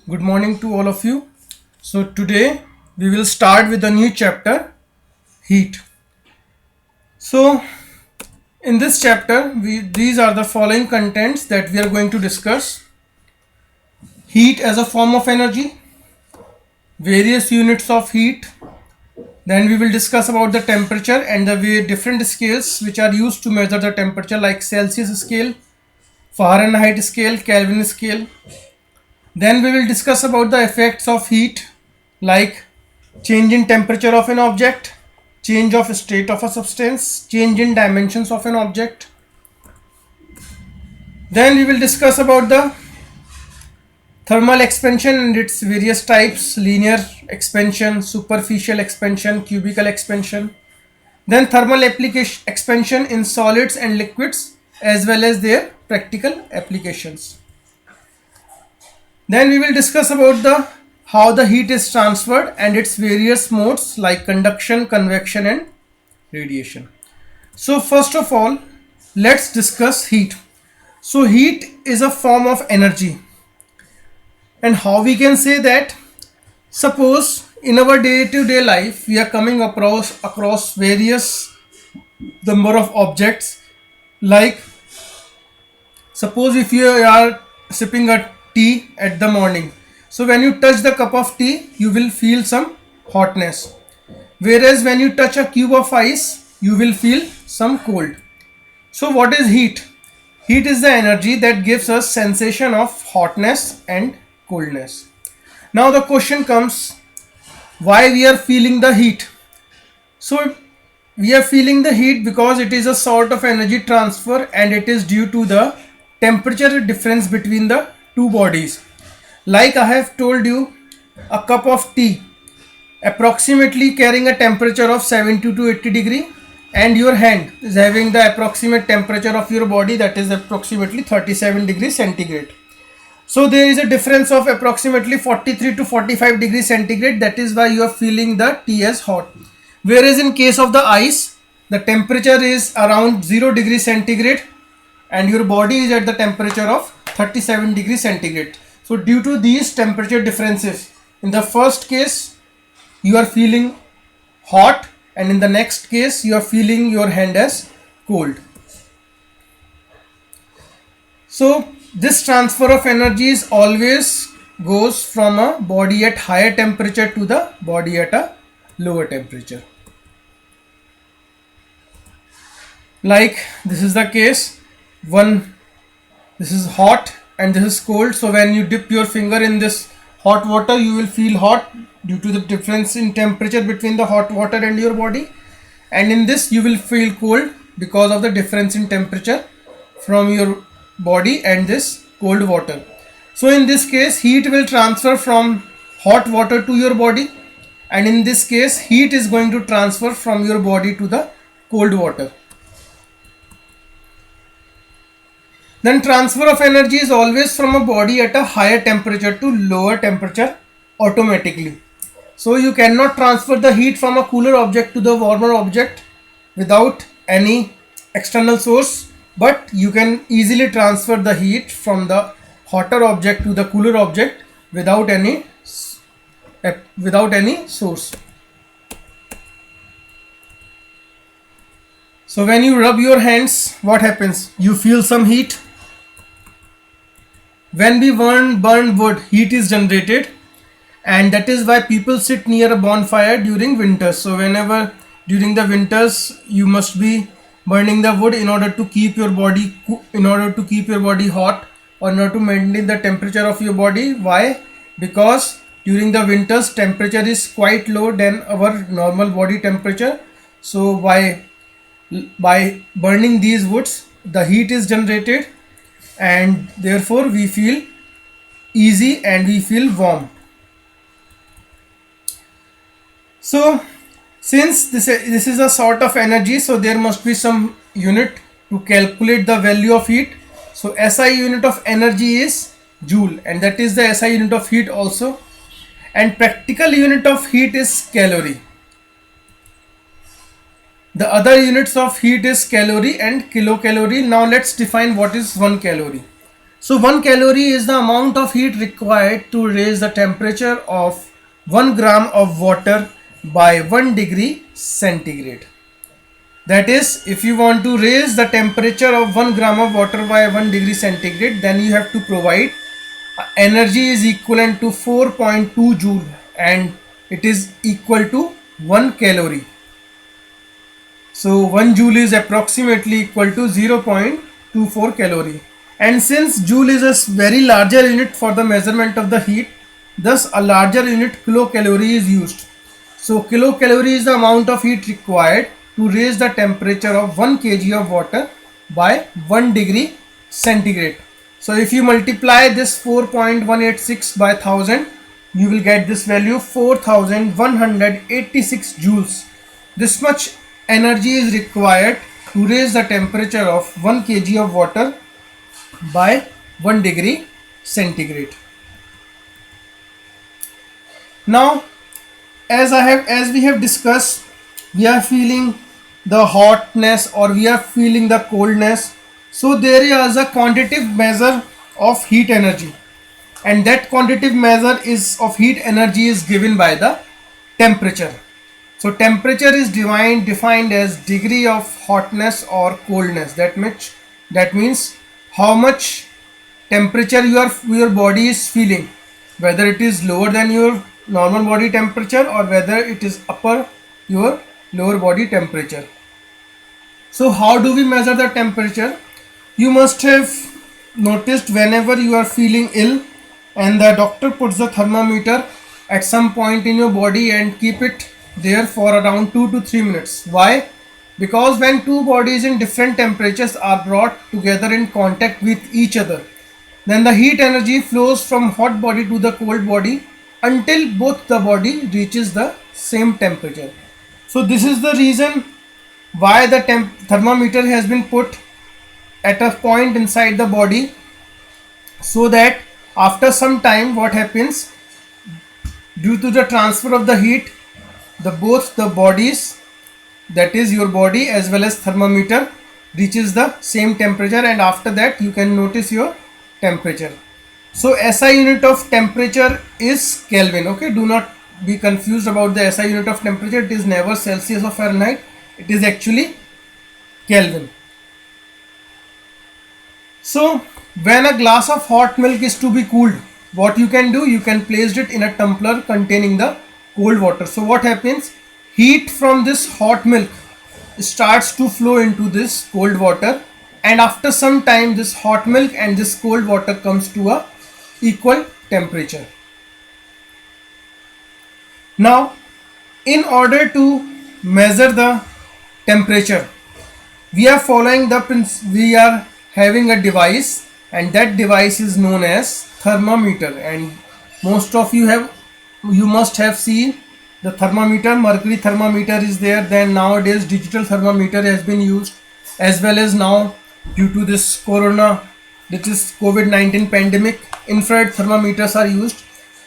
Good morning to all of you. So today we will start with a new chapter, heat. So in this chapter these are the following contents that we are going to discuss: heat as a form of energy, various units of heat. Then we will discuss about the temperature and the different scales which are used to measure the temperature, like Celsius scale, Fahrenheit scale, Kelvin scale. Then we will discuss about the effects of heat, like change in temperature of an object, change of state of a substance, change in dimensions of an object. Then we will discuss about the thermal expansion and its various types: linear expansion, superficial expansion, cubical expansion. Then thermal expansion in solids and liquids, as well as their practical applications. Then we will discuss about the how the heat is transferred and its various modes, like conduction, convection and radiation. So first of all, let's discuss heat. So heat is a form of energy. And how we can say that? Suppose in our day-to-day life we are coming across various number of objects, like suppose if you are sipping a tea at the morning, so when you touch the cup of tea you will feel some hotness, whereas when you touch a cube of ice you will feel some cold. So what is heat? Heat is the energy that gives us sensation of hotness and coldness. Now the question comes, why we are feeling the heat? So we are feeling the heat because it is a sort of energy transfer, and it is due to the temperature difference between the two bodies. Like I have told you, a cup of tea approximately carrying a temperature of 70 to 80 degree, and your hand is having the approximate temperature of your body, that is approximately 37 degrees centigrade. So there is a difference of approximately 43 to 45 degrees centigrade. That is why you are feeling the tea as hot. Whereas in case of the ice, the temperature is around 0 degrees centigrade and your body is at the temperature of 37 degrees centigrade. So due to these temperature differences, in the first case you are feeling hot, and in the next case you are feeling your hand as cold. So this transfer of energy is always goes from a body at higher temperature to the body at a lower temperature. Like this is the case, this is hot and this is cold. So when you dip your finger in this hot water, you will feel hot due to the difference in temperature between the hot water and your body, and in this you will feel cold because of the difference in temperature from your body and this cold water. So in this case, heat will transfer from hot water to your body, and in this case heat is going to transfer from your body to the cold water. Then transfer of energy is always from a body at a higher temperature to lower temperature automatically. So you cannot transfer the heat from a cooler object to the warmer object without any external source, but you can easily transfer the heat from the hotter object to the cooler object without any source. So when you rub your hands, what happens? You feel some heat. When we burn wood, heat is generated, and that is why people sit near a bonfire during winters. So whenever during the winters you must be burning the wood in order to keep your body hot, or in order to maintain the temperature of your body. Why? Because during the winters temperature is quite low than our normal body temperature. So by burning these woods, the heat is generated, and therefore we feel easy and we feel warm. So since this is a sort of energy, so there must be some unit to calculate the value of heat. So SI unit of energy is joule, and that is the SI unit of heat also. And practical unit of heat is calorie. The other units of heat is calorie and kilocalorie. Now let's define what is 1 calorie. So 1 calorie is the amount of heat required to raise the temperature of 1 gram of water by 1 degree centigrade. That is, if you want to raise the temperature of 1 gram of water by 1 degree centigrade, then you have to provide energy is equivalent to 4.2 joule and it is equal to 1 calorie. So 1 joule is approximately equal to 0.24 calorie. And since joule is a very larger unit for the measurement of the heat, thus a larger unit kilocalorie is used. So kilocalorie is the amount of heat required to raise the temperature of 1 kg of water by 1 degree centigrade. So if you multiply this 4.186 by 1000, you will get this value 4186 joules. This much energy is required to raise the temperature of 1 kg of water by 1 degree centigrade. Now, as we have discussed, we are feeling the hotness or we are feeling the coldness. So there is a quantitative measure of heat energy, and that quantitative measure is of heat energy is given by the temperature. So temperature is defined as degree of hotness or coldness. That means how much temperature your body is feeling, whether it is lower than your normal body temperature or whether it is upper your lower body temperature. So how do we measure the temperature? You must have noticed whenever you are feeling ill and the doctor puts the thermometer at some point in your body and keep it there for around 2 to 3 minutes. Why? Because when two bodies in different temperatures are brought together in contact with each other, then the heat energy flows from hot body to the cold body until both the body reaches the same temperature. So this is the reason why the thermometer has been put at a point inside the body, so that after some time what happens, due to the transfer of the heat, both the bodies, that is your body as well as thermometer, reaches the same temperature, and after that you can notice your temperature. So SI unit of temperature is Kelvin. Okay, do not be confused about the SI unit of temperature. It is never Celsius or Fahrenheit. It is actually Kelvin. So when a glass of hot milk is to be cooled, what you can do, you can place it in a tumbler containing the cold water. So what happens, heat from this hot milk starts to flow into this cold water, and after some time this hot milk and this cold water comes to a equal temperature. Now in order to measure the temperature, we are following we are having a device, and that device is known as thermometer, and most of you must have seen the thermometer. Mercury thermometer is there. Then nowadays digital thermometer has been used, as well as now due to this COVID-19 pandemic, infrared thermometers are used.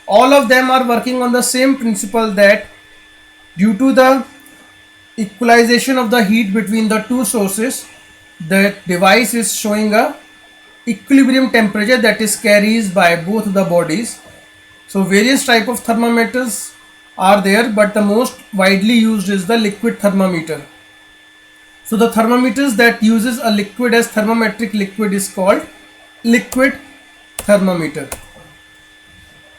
All of them are working on the same principle, that due to the equalization of the heat between the two sources, the device is showing a equilibrium temperature that is carries by both the bodies. So various type of thermometers are there, but the most widely used is the liquid thermometer. So the thermometers that uses a liquid as thermometric liquid is called liquid thermometer.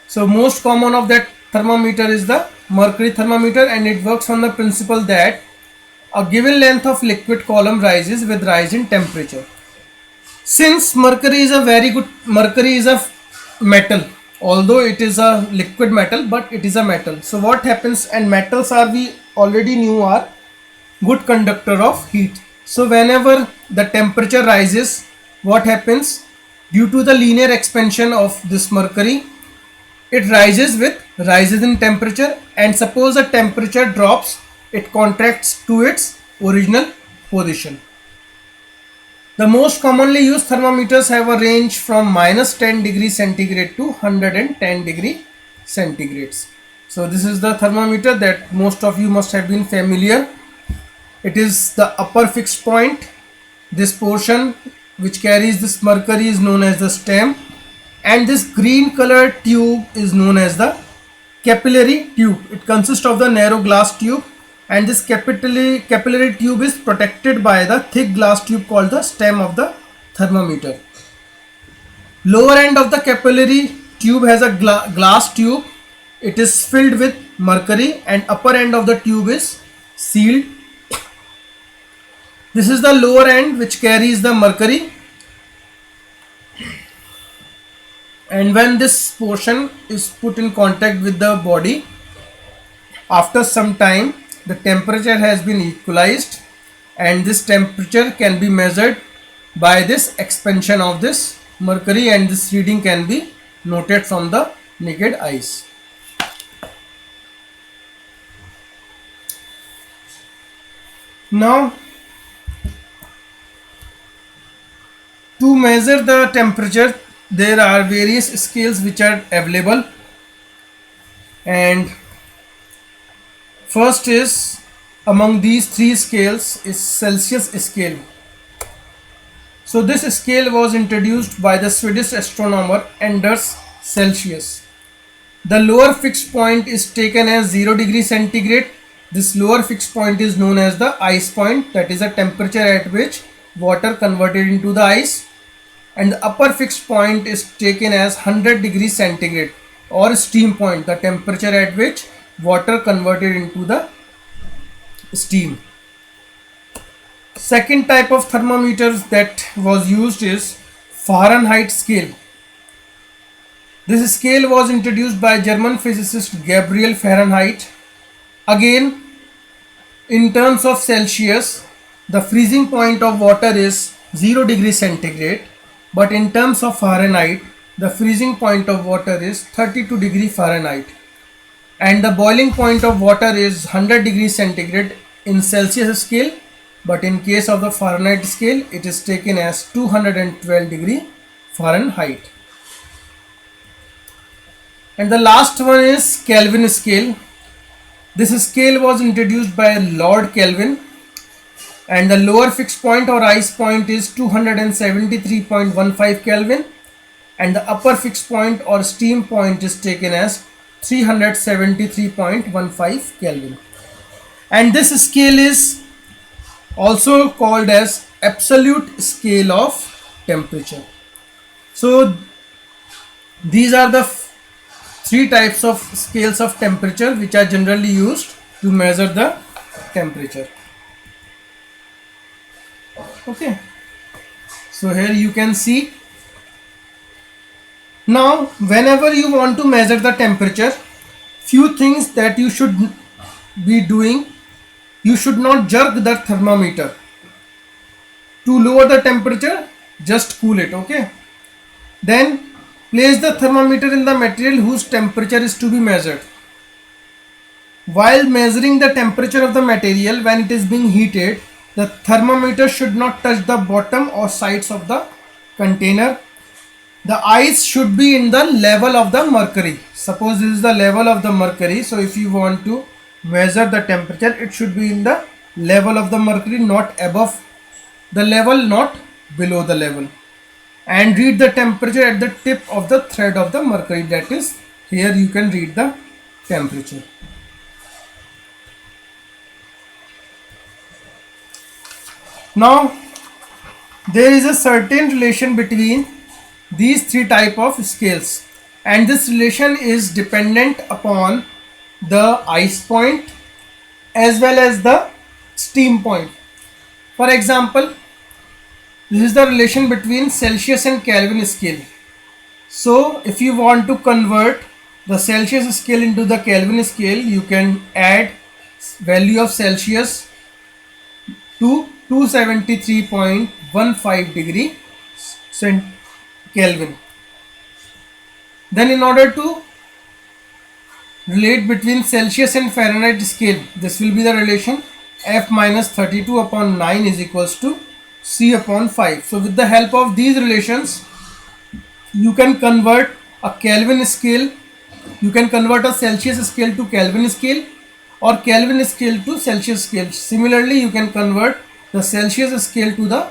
So most common of that thermometer is the mercury thermometer, and it works on the principle that a given length of liquid column rises with rise in temperature. Since mercury is a metal, although it is a liquid metal, but it is a metal. So what happens, and metals are, we already knew, are good conductor of heat. So whenever the temperature rises, what happens, due to the linear expansion of this mercury, it rises in temperature, and suppose the temperature drops, it contracts to its original position. The most commonly used thermometers have a range from -10 degrees centigrade to 110 degree centigrades. So this is the thermometer that most of you must have been familiar. It is the upper fixed point. This portion which carries this mercury is known as the stem, and this green colored tube is known as the capillary tube. It consists of the narrow glass tube, and this capillary tube is protected by the thick glass tube called the stem of the thermometer. Lower end of the capillary tube has a glass tube. It is filled with mercury, and upper end of the tube is sealed. This is the lower end which carries the mercury, and when this portion is put in contact with the body, after some time the temperature has been equalized, and this temperature can be measured by this expansion of this mercury, and this reading can be noted from the naked eyes. Now, to measure the temperature, there are various scales which are available, and first is among these three scales is Celsius scale. So this scale was introduced by the Swedish astronomer Anders Celsius. The lower fixed point is taken as 0 degree centigrade. This lower fixed point is known as the ice point, that is the temperature at which water converted into the ice, and the upper fixed point is taken as 100 degrees centigrade, or steam point, the temperature at which water converted into the steam. Second type of thermometers that was used is Fahrenheit scale. This scale was introduced by German physicist Gabriel Fahrenheit. Again, in terms of Celsius, the freezing point of water is 0 degree centigrade, but in terms of Fahrenheit, the freezing point of water is 32 degree Fahrenheit, and the boiling point of water is 100 degrees centigrade in Celsius scale, but in case of the Fahrenheit scale, it is taken as 212 degree Fahrenheit. And the last one is Kelvin scale. This scale was introduced by Lord Kelvin, and the lower fixed point or ice point is 273.15 Kelvin, and the upper fixed point or steam point is taken as 373.15 Kelvin. And this scale is also called as absolute scale of temperature. So these are the three types of scales of temperature which are generally used to measure the temperature. Okay, so here you can see. Now whenever you want to measure the temperature, few things that you should be doing. You should not jerk the thermometer. To lower the temperature, just cool it. Okay, then place the thermometer in the material whose temperature is to be measured. While measuring the temperature of the material when it is being heated, the thermometer should not touch the bottom or sides of the container. The ice should be in the level of the mercury. Suppose this is the level of the mercury, so if you want to measure the temperature, it should be in the level of the mercury, not above the level, not below the level. And read the temperature at the tip of the thread of the mercury, that is here you can read the temperature. Now there is a certain relation between these three type of scales, and this relation is dependent upon the ice point as well as the steam point. For example, this is the relation between Celsius and Kelvin scale. So if you want to convert the Celsius scale into the Kelvin scale, you can add value of Celsius to 273.15 degree Kelvin. Then in order to relate between Celsius and Fahrenheit scale, this will be the relation F minus 32 upon 9 is equals to C upon 5. So with the help of these relations, you can convert a Kelvin scale, you can convert a Celsius scale to Kelvin scale, or Kelvin scale to Celsius scale. Similarly, you can convert the Celsius scale to the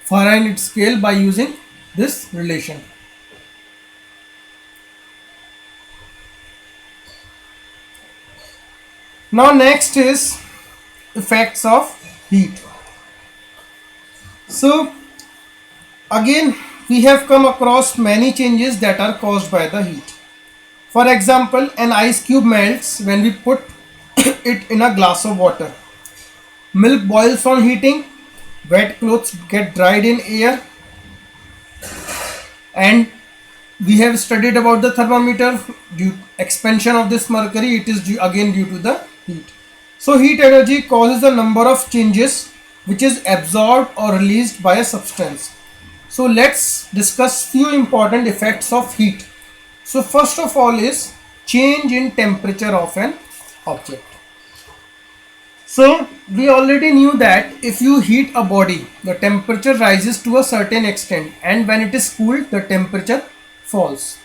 Fahrenheit scale by using this relation. Now next is effects of heat. So again we have come across many changes that are caused by the heat. For example, an ice cube melts when we put it in a glass of water. Milk boils on heating. Wet clothes get dried in air. And we have studied about the thermometer. Due expansion of this mercury, it is again due to the heat. So heat energy causes a number of changes which is absorbed or released by a substance. So let's discuss few important effects of heat. So first of all is change in temperature of an object. So we already knew that if you heat a body, the temperature rises to a certain extent, and when it is cooled, the temperature falls.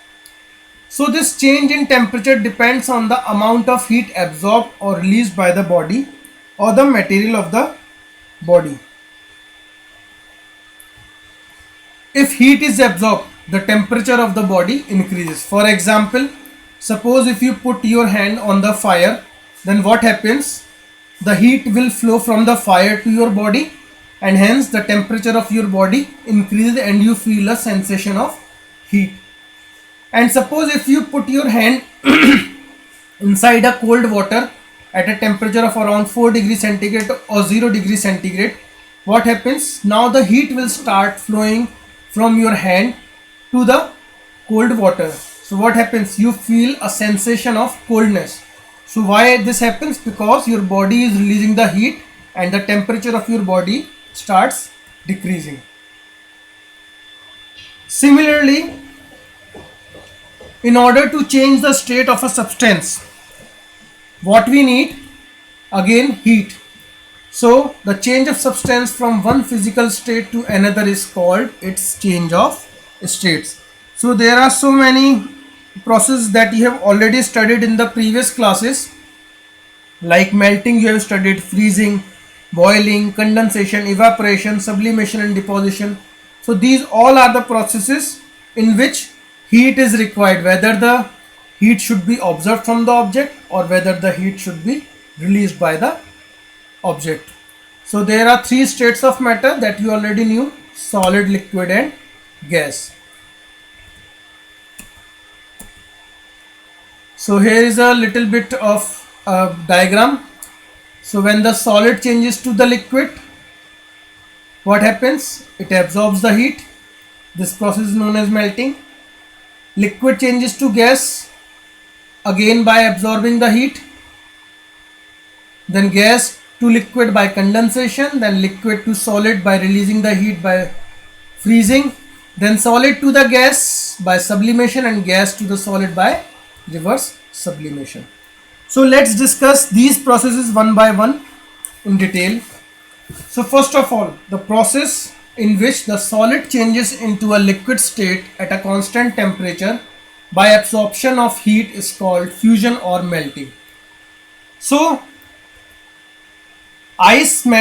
So this change in temperature depends on the amount of heat absorbed or released by the body or the material of the body. If heat is absorbed, the temperature of the body increases. For example, suppose if you put your hand on the fire, then what happens? The heat will flow from the fire to your body, and hence the temperature of your body increases and you feel a sensation of heat. And suppose if you put your hand inside a cold water at a temperature of around 4 degrees centigrade or 0 degrees centigrade, what happens? Now the heat will start flowing from your hand to the cold water. So what happens? You feel a sensation of coldness. So why this happens? Because your body is releasing the heat and the temperature of your body starts decreasing. Similarly, in order to change the state of a substance, what we need? Again, heat. So the change of substance from one physical state to another is called its change of states. So there are so many processes that you have already studied in the previous classes, like melting you have studied, freezing, boiling, condensation, evaporation, sublimation and deposition. So these all are the processes in which heat is required, whether the heat should be observed from the object or whether the heat should be released by the object. So there are three states of matter that you already knew: solid, liquid and gas. So here is a little bit of a diagram. So when the solid changes to the liquid, what happens? It absorbs the heat. This process is known as melting. Liquid changes to gas, again by absorbing the heat. Then gas to liquid by condensation, then liquid to solid by releasing the heat by freezing, then solid to the gas by sublimation, and gas to the solid by reverse sublimation. So let's discuss these processes one by one in detail. So first of all, the process in which the solid changes into a liquid state at a constant temperature by absorption of heat is called fusion or melting. So ice is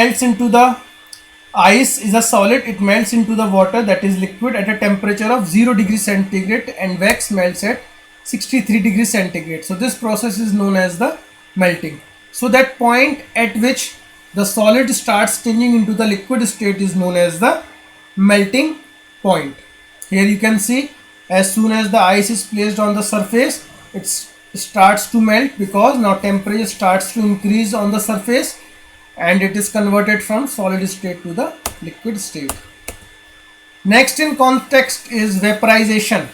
a solid, it melts into the water, that is liquid, at a temperature of 0 degrees centigrade, and wax melts at 63 degrees centigrade. So this process is known as the melting. So that point at which the solid starts changing into the liquid state is known as the melting point. Here you can see, as soon as the ice is placed on the surface, it starts to melt because now temperature starts to increase on the surface and it is converted from solid state to the liquid state. Next in context is vaporization.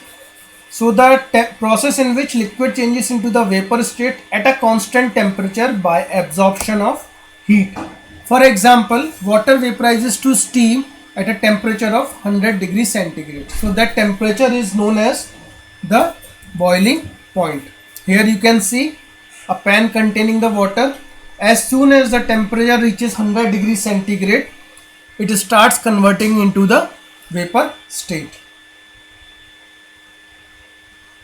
So the process in which liquid changes into the vapor state at a constant temperature by absorption of heat. For example, water vaporizes to steam at a temperature of 100 degrees centigrade. So that temperature is known as the boiling point. Here you can see a pan containing the water. As soon as the temperature reaches 100 degrees centigrade, it starts converting into the vapor state.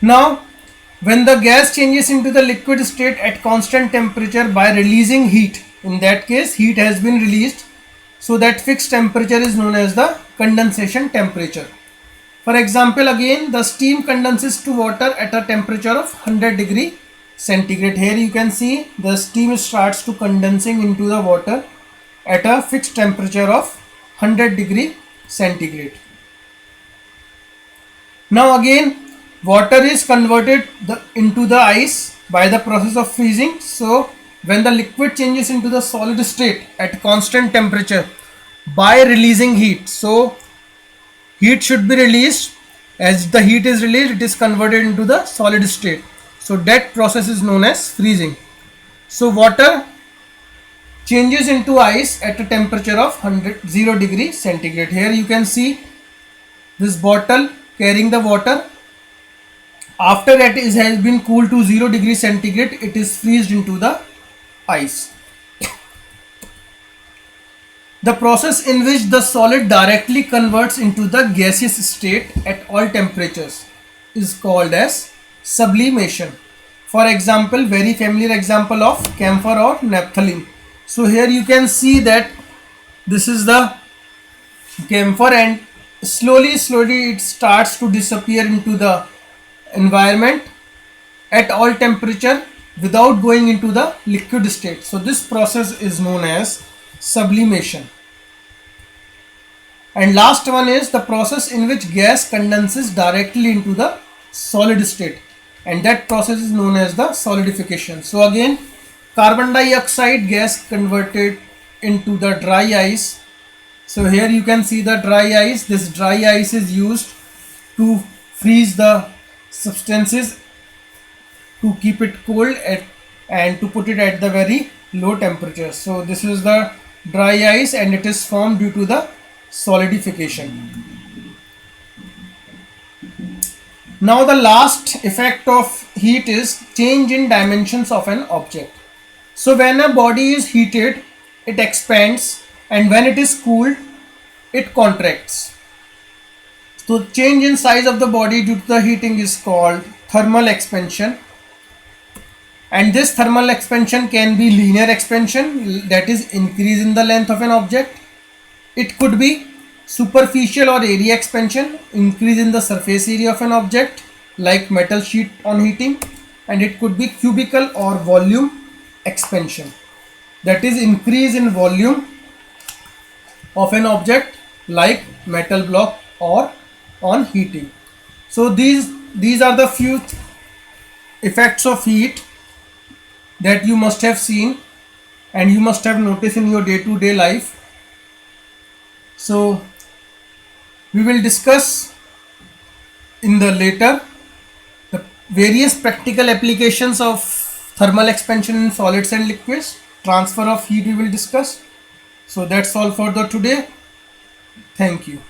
Now, when the gas changes into the liquid state at constant temperature by releasing heat, in that case heat has been released, so that fixed temperature is known as the condensation temperature. For example, again the steam condenses to water at a temperature of 100 degree centigrade. Here you can see the steam starts to condensing into the water at a fixed temperature of 100 degree centigrade. Now again water is converted into the ice by the process of freezing. So when the liquid changes into the solid state at constant temperature by releasing heat, so heat should be released. As the heat is released, it is converted into the solid state. So that process is known as freezing. So water changes into ice at a temperature of 0 degree centigrade. Here you can see this bottle carrying the water. After that it has been cooled to 0 degree centigrade, it is freezed into the ice. The process in which the solid directly converts into the gaseous state at all temperatures is called as sublimation. For example, very familiar example of camphor or naphthalene. So here you can see that this is the camphor, and slowly it starts to disappear into the environment at all temperature without going into the liquid state. So this process is known as sublimation. And last one is the process in which gas condenses directly into the solid state, and that process is known as the solidification. So again, carbon dioxide gas converted into the dry ice. So here you can see the dry ice. This dry ice is used to freeze the substances, to keep it cold and to put it at the very low temperature. So this is the dry ice, and it is formed due to the solidification. Now the last effect of heat is change in dimensions of an object. So when a body is heated, it expands, and when it is cooled, it contracts. So change in size of the body due to the heating is called thermal expansion. And this thermal expansion can be linear expansion, that is increase in the length of an object. It could be superficial or area expansion, increase in the surface area of an object like metal sheet on heating. And it could be cubical or volume expansion, that is increase in volume of an object like metal block or on heating. So these are the few effects of heat that you must have seen and you must have noticed in your day-to-day life. So we will discuss in the later the various practical applications of thermal expansion in solids and liquids. Transfer of heat we will discuss. So that's all for the today. Thank you.